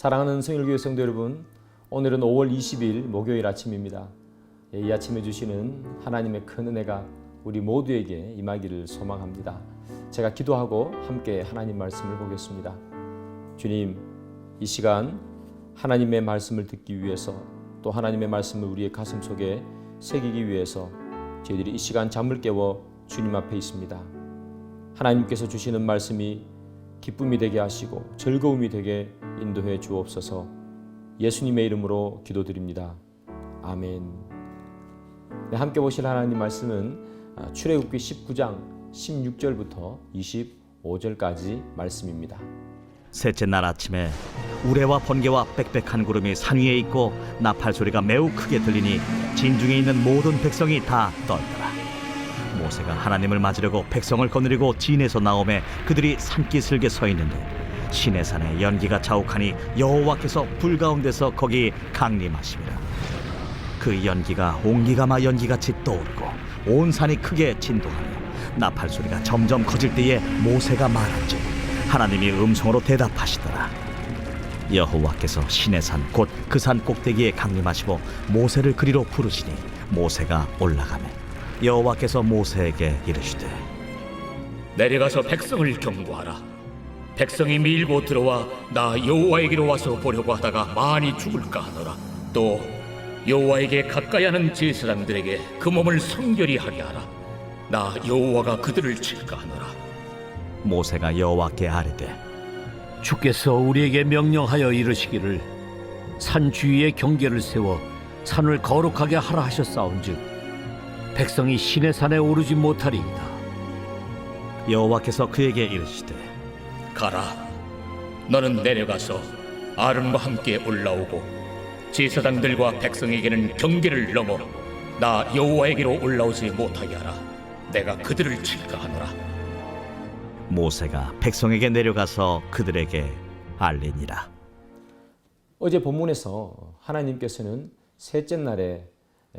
사랑하는 성일교회 성도 여러분, 오늘은 5월 20일 목요일 아침입니다. 이 아침에 주시는 하나님의 큰 은혜가 우리 모두에게 임하기를 소망합니다. 제가 기도하고 함께 하나님 말씀을 보겠습니다. 주님, 이 시간 하나님의 말씀을 듣기 위해서, 또 하나님의 말씀을 우리의 가슴 속에 새기기 위해서 저희들이 이 시간 잠을 깨워 주님 앞에 있습니다. 하나님께서 주시는 말씀이 기쁨이 되게 하시고 즐거움이 되게 인도해 주옵소서. 예수님의 이름으로 기도드립니다. 아멘. 네, 함께 보실 하나님 말씀은 출애굽기 19장 16절부터 25절까지 말씀입니다. 셋째 날 아침에 우레와 번개와 빽빽한 구름이 산 위에 있고 나팔 소리가 매우 크게 들리니 진중에 있는 모든 백성이 다 떨더라. 모세가 하나님을 맞으려고 백성을 거느리고 진에서 나오매 그들이 산기슭에 서 있는데 시내산에 연기가 자욱하니 여호와께서 불 가운데서 거기 강림하시니라. 그 연기가 옹기가마 연기같이 떠오르고 온 산이 크게 진동하며 나팔 소리가 점점 커질 때에 모세가 말한즉 하나님이 음성으로 대답하시더라. 여호와께서 시내산 곧 그 산 꼭대기에 강림하시고 모세를 그리로 부르시니 모세가 올라가매 여호와께서 모세에게 이르시되 내려가서 백성을 경고하라. 백성이 밀고 들어와 나 여호와에게로 와서 보려고 하다가 많이 죽을까 하노라. 또 여호와에게 가까이 하는 제사장들에게 그 몸을 성결히 하게 하라. 나 여호와가 그들을 칠까 하노라. 모세가 여호와께 아뢰되 주께서 우리에게 명령하여 이르시기를 산 주위에 경계를 세워 산을 거룩하게 하라 하셨사온즉 백성이 시내산에 오르지 못하리이다. 여호와께서 그에게 이르시되 가라. 너는 내려가서 아론과 함께 올라오고 제사장들과 백성에게는 경계를 넘어 나 여호와에게로 올라오지 못하게 하라. 내가 그들을 칠까 하노라. 모세가 백성에게 내려가서 그들에게 알리니라. 어제 본문에서 하나님께서는 셋째 날에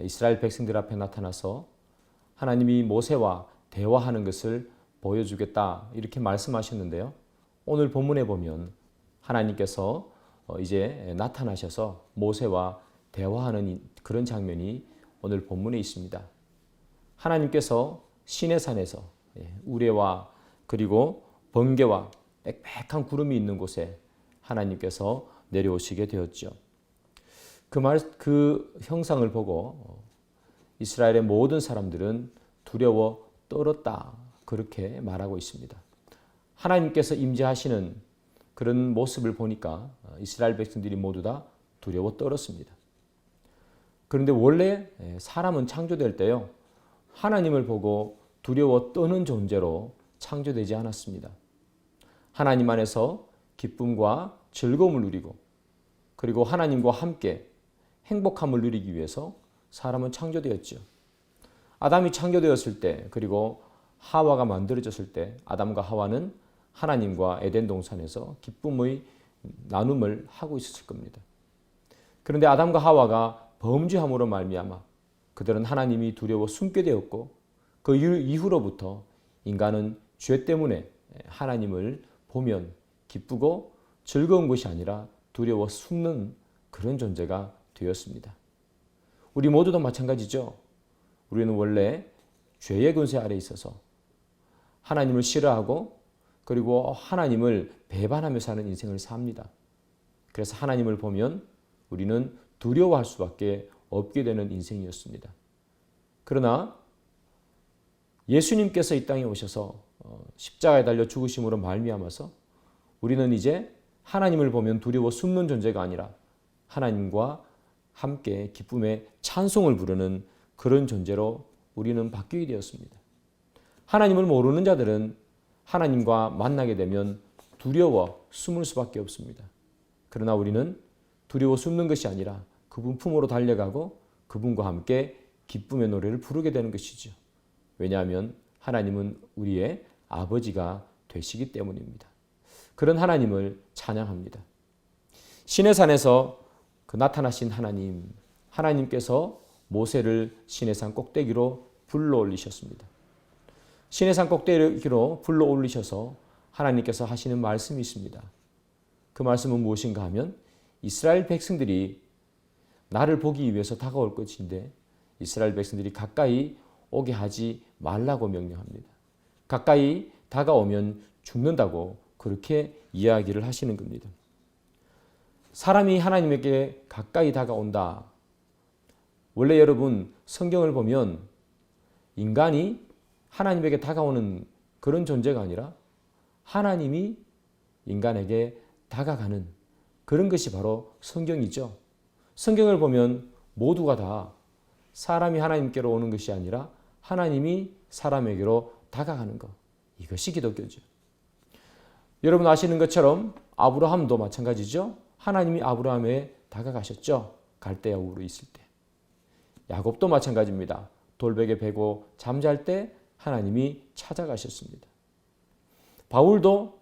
이스라엘 백성들 앞에 나타나서 하나님이 모세와 대화하는 것을 보여주겠다 이렇게 말씀하셨는데요. 오늘 본문에 보면 하나님께서 이제 나타나셔서 모세와 대화하는 그런 장면이 오늘 본문에 있습니다. 하나님께서 시내산에서 우레와 그리고 번개와 빽빽한 구름이 있는 곳에 하나님께서 내려오시게 되었죠. 그 형상을 보고 이스라엘의 모든 사람들은 두려워 떨었다 그렇게 말하고 있습니다. 하나님께서 임재하시는 그런 모습을 보니까 이스라엘 백성들이 모두 다 두려워 떨었습니다. 그런데 원래 사람은 창조될 때요, 하나님을 보고 두려워 떠는 존재로 창조되지 않았습니다. 하나님 안에서 기쁨과 즐거움을 누리고 그리고 하나님과 함께 행복함을 누리기 위해서 사람은 창조되었죠. 아담이 창조되었을 때 그리고 하와가 만들어졌을 때 아담과 하와는 하나님과 에덴 동산에서 기쁨의 나눔을 하고 있었을 겁니다. 그런데 아담과 하와가 범죄함으로 말미암아 그들은 하나님이 두려워 숨게 되었고 그 이후로부터 인간은 죄 때문에 하나님을 보면 기쁘고 즐거운 것이 아니라 두려워 숨는 그런 존재가 되었습니다. 우리 모두도 마찬가지죠. 우리는 원래 죄의 권세 아래 있어서 하나님을 싫어하고 그리고 하나님을 배반하며 사는 인생을 삽니다. 그래서 하나님을 보면 우리는 두려워할 수밖에 없게 되는 인생이었습니다. 그러나 예수님께서 이 땅에 오셔서 십자가에 달려 죽으심으로 말미암아서 우리는 이제 하나님을 보면 두려워 숨는 존재가 아니라 하나님과 함께 기쁨의 찬송을 부르는 그런 존재로 우리는 바뀌게 되었습니다. 하나님을 모르는 자들은 하나님과 만나게 되면 두려워 숨을 수밖에 없습니다. 그러나 우리는 두려워 숨는 것이 아니라 그분 품으로 달려가고 그분과 함께 기쁨의 노래를 부르게 되는 것이죠. 왜냐하면 하나님은 우리의 아버지가 되시기 때문입니다. 그런 하나님을 찬양합니다. 시내산에서 그 나타나신 하나님께서 모세를 시내산 꼭대기로 불러 올리셨습니다. 시내산 꼭대기로 불러 올리셔서 하나님께서 하시는 말씀이 있습니다. 그 말씀은 무엇인가 하면 이스라엘 백성들이 나를 보기 위해서 다가올 것인데 이스라엘 백성들이 가까이 오게 하지 말라고 명령합니다. 가까이 다가오면 죽는다고 그렇게 이야기를 하시는 겁니다. 사람이 하나님에게 가까이 다가온다. 원래 여러분 성경을 보면 인간이 하나님에게 다가오는 그런 존재가 아니라 하나님이 인간에게 다가가는 그런 것이 바로 성경이죠. 성경을 보면 모두가 다 사람이 하나님께로 오는 것이 아니라 하나님이 사람에게로 다가가는 것. 이것이 기독교죠. 여러분 아시는 것처럼 아브라함도 마찬가지죠. 하나님이 아브라함에 다가가셨죠. 갈대아우로 있을 때. 야곱도 마찬가지입니다. 돌베개 베고 잠잘 때 하나님이 찾아가셨습니다. 바울도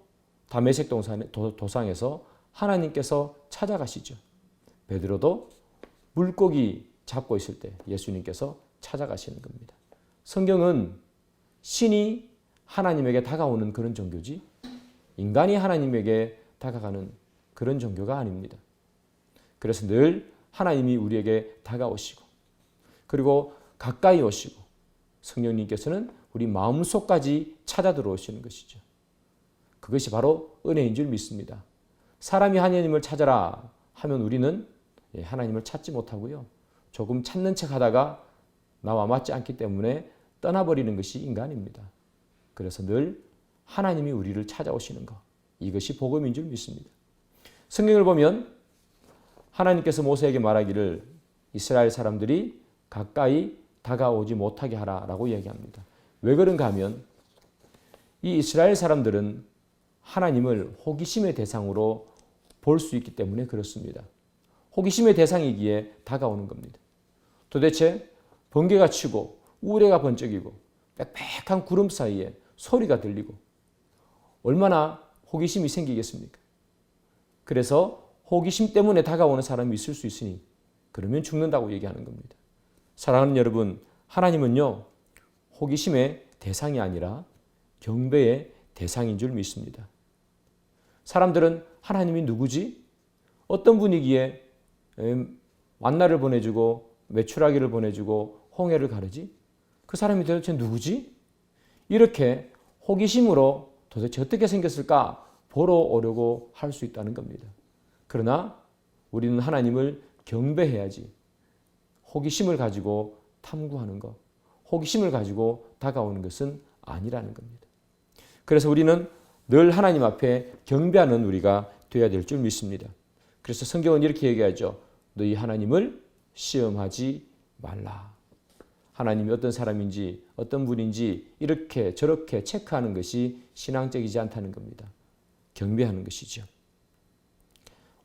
다메섹 도상에서 하나님께서 찾아가시죠. 베드로도 물고기 잡고 있을 때 예수님께서 찾아가시는 겁니다. 성경은 신이 하나님에게 다가오는 그런 종교지 인간이 하나님에게 다가가는 그런 종교가 아닙니다. 그래서 늘 하나님이 우리에게 다가오시고 그리고 가까이 오시고 성령님께서는 우리 마음속까지 찾아 들어오시는 것이죠. 그것이 바로 은혜인 줄 믿습니다. 사람이 하나님을 찾아라 하면 우리는 하나님을 찾지 못하고요. 조금 찾는 척 하다가 나와 맞지 않기 때문에 떠나버리는 것이 인간입니다. 그래서 늘 하나님이 우리를 찾아오시는 것. 이것이 복음인 줄 믿습니다. 성경을 보면 하나님께서 모세에게 말하기를 이스라엘 사람들이 가까이 다가오지 못하게 하라라고 이야기합니다. 왜 그런가 하면 이 이스라엘 사람들은 하나님을 호기심의 대상으로 볼 수 있기 때문에 그렇습니다. 호기심의 대상이기에 다가오는 겁니다. 도대체 번개가 치고 우레가 번쩍이고 빽빽한 구름 사이에 소리가 들리고 얼마나 호기심이 생기겠습니까? 그래서 호기심 때문에 다가오는 사람이 있을 수 있으니 그러면 죽는다고 얘기하는 겁니다. 사랑하는 여러분, 하나님은요 호기심의 대상이 아니라 경배의 대상인 줄 믿습니다. 사람들은 하나님이 누구지? 어떤 분이기에 만나를 보내주고 메추라기를 보내주고 홍해를 가르지? 그 사람이 도대체 누구지? 이렇게 호기심으로 도대체 어떻게 생겼을까 보러 오려고 할 수 있다는 겁니다. 그러나 우리는 하나님을 경배해야지 호기심을 가지고 탐구하는 것, 호기심을 가지고 다가오는 것은 아니라는 겁니다. 그래서 우리는 늘 하나님 앞에 경배하는 우리가 되어야 될 줄 믿습니다. 그래서 성경은 이렇게 얘기하죠. 너희 하나님을 시험하지 말라. 하나님이 어떤 사람인지 어떤 분인지 이렇게 저렇게 체크하는 것이 신앙적이지 않다는 겁니다. 경배하는 것이죠.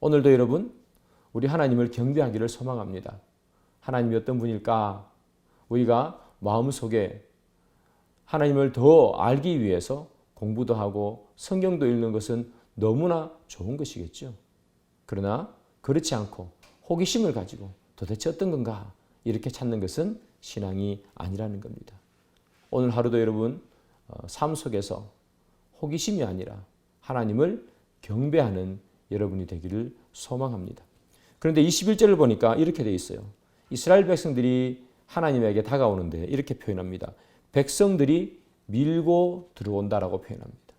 오늘도 여러분 우리 하나님을 경배하기를 소망합니다. 하나님이 어떤 분일까? 우리가 마음속에 하나님을 더 알기 위해서 공부도 하고 성경도 읽는 것은 너무나 좋은 것이겠죠. 그러나 그렇지 않고 호기심을 가지고 도대체 어떤 건가 이렇게 찾는 것은 신앙이 아니라는 겁니다. 오늘 하루도 여러분 삶 속에서 호기심이 아니라 하나님을 경배하는 여러분이 되기를 소망합니다. 그런데 21절을 보니까 이렇게 돼 있어요. 이스라엘 백성들이 하나님에게 다가오는데 이렇게 표현합니다. 백성들이 밀고 들어온다라고 표현합니다.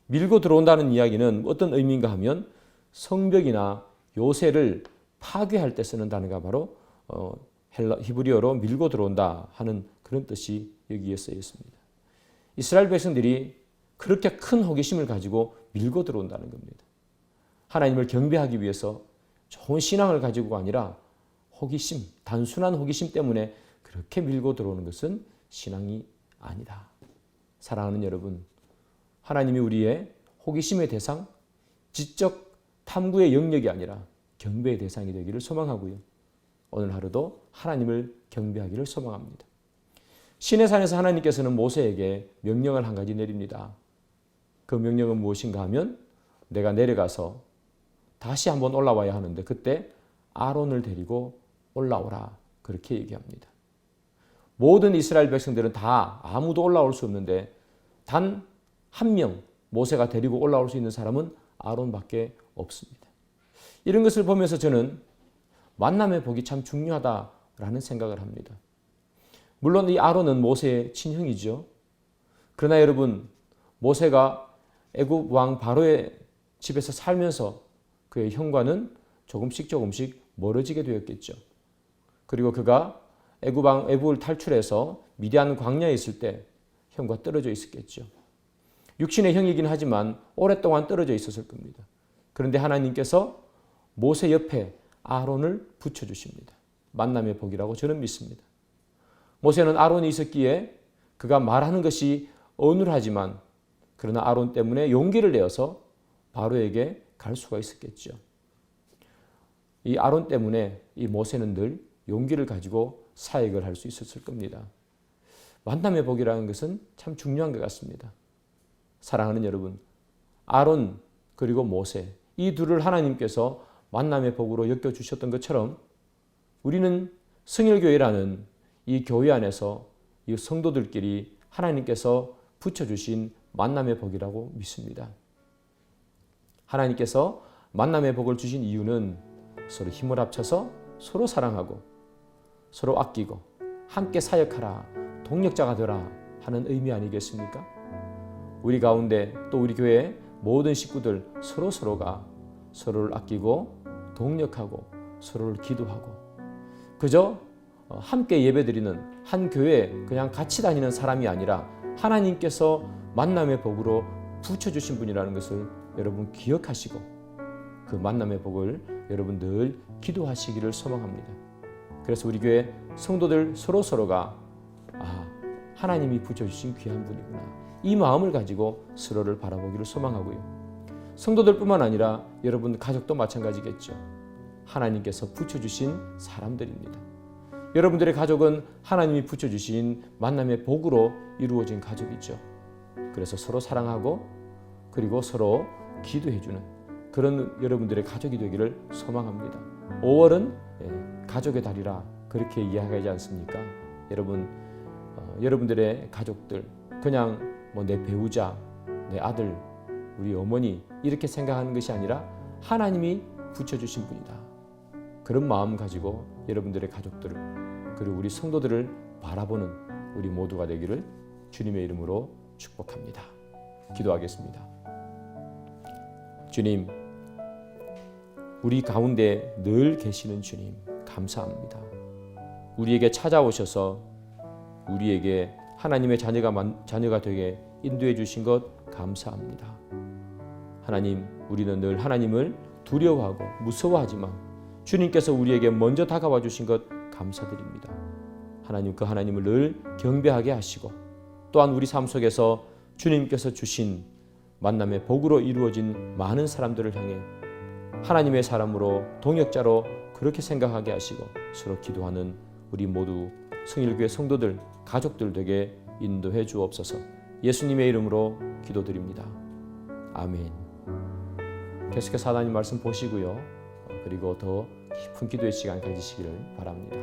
밀고 들어온다는 이야기는 어떤 의미인가 하면 성벽이나 요새를 파괴할 때 쓰는 단어가 바로 히브리어로 밀고 들어온다 하는 그런 뜻이 여기에 쓰여 있습니다. 이스라엘 백성들이 그렇게 큰 호기심을 가지고 밀고 들어온다는 겁니다. 하나님을 경배하기 위해서 좋은 신앙을 가지고가 아니라 호기심, 단순한 호기심 때문에 그렇게 밀고 들어오는 것은 신앙이 아니다. 사랑하는 여러분, 하나님이 우리의 호기심의 대상, 지적 탐구의 영역이 아니라 경배의 대상이 되기를 소망하고요. 오늘 하루도 하나님을 경배하기를 소망합니다. 시내산에서 하나님께서는 모세에게 명령을 한 가지 내립니다. 그 명령은 무엇인가 하면 내가 내려가서 다시 한번 올라와야 하는데 그때 아론을 데리고 올라오라 그렇게 얘기합니다. 모든 이스라엘 백성들은 다 아무도 올라올 수 없는데 단 한 명 모세가 데리고 올라올 수 있는 사람은 아론밖에 없습니다. 이런 것을 보면서 저는 만남의 복이 참 중요하다라는 생각을 합니다. 물론 이 아론은 모세의 친형이죠. 그러나 여러분, 모세가 애굽 왕 바로의 집에서 살면서 그의 형과는 조금씩 멀어지게 되었겠죠. 그리고 그가 애굽을 탈출해서 미디안 광야에 있을 때 형과 떨어져 있었겠죠. 육신의 형이긴 하지만 오랫동안 떨어져 있었을 겁니다. 그런데 하나님께서 모세 옆에 아론을 붙여주십니다. 만남의 복이라고 저는 믿습니다. 모세는 아론이 있었기에 그가 말하는 것이 어눌하지만 그러나 아론 때문에 용기를 내어서 바로에게 갈 수가 있었겠죠. 이 아론 때문에 이 모세는 늘 용기를 가지고 사역을 할 수 있었을 겁니다. 만남의 복이라는 것은 참 중요한 것 같습니다. 사랑하는 여러분, 아론 그리고 모세 이 둘을 하나님께서 만남의 복으로 엮어주셨던 것처럼 우리는 성일교회라는 이 교회 안에서 이 성도들끼리 하나님께서 붙여주신 만남의 복이라고 믿습니다. 하나님께서 만남의 복을 주신 이유는 서로 힘을 합쳐서 서로 사랑하고 서로 아끼고 함께 사역하라, 동력자가 되라 하는 의미 아니겠습니까? 우리 가운데 또 우리 교회의 모든 식구들 서로가 서로를 아끼고 동력하고 서로를 기도하고 그저 함께 예배드리는 한 교회에 그냥 같이 다니는 사람이 아니라 하나님께서 만남의 복으로 붙여주신 분이라는 것을 여러분 기억하시고 그 만남의 복을 여러분 늘 기도하시기를 소망합니다. 그래서 우리 교회 성도들 서로가 하나님이 붙여주신 귀한 분이구나 이 마음을 가지고 서로를 바라보기를 소망하고요. 성도들뿐만 아니라 여러분 가족도 마찬가지겠죠. 하나님께서 붙여주신 사람들입니다. 여러분들의 가족은 하나님이 붙여주신 만남의 복으로 이루어진 가족이죠. 그래서 서로 사랑하고 그리고 서로 기도해주는 그런 여러분들의 가족이 되기를 소망합니다. 5월은 가족의 달이라 그렇게 이야기하지 않습니까? 여러분들의 가족들 그냥 내 배우자, 내 아들, 우리 어머니 이렇게 생각하는 것이 아니라 하나님이 붙여주신 분이다. 그런 마음 가지고 여러분들의 가족들을 그리고 우리 성도들을 바라보는 우리 모두가 되기를 주님의 이름으로 축복합니다. 기도하겠습니다. 주님, 우리 가운데 늘 계시는 주님 감사합니다. 우리에게 찾아오셔서 우리에게 하나님의 자녀가 되게 인도해 주신 것 감사합니다. 하나님, 우리는 늘 하나님을 두려워하고 무서워하지만 주님께서 우리에게 먼저 다가와 주신 것 감사드립니다. 하나님, 그 하나님을 늘 경배하게 하시고 또한 우리 삶 속에서 주님께서 주신 만남의 복으로 이루어진 많은 사람들을 향해 하나님의 사람으로 동역자로 그렇게 생각하게 하시고 서로 기도하는 우리 모두 성일교회 성도들, 가족들 되게 인도해 주옵소서. 예수님의 이름으로 기도드립니다. 아멘. 계속해서 하나님 말씀 보시고요. 그리고 더 깊은 기도의 시간 가지시기를 바랍니다.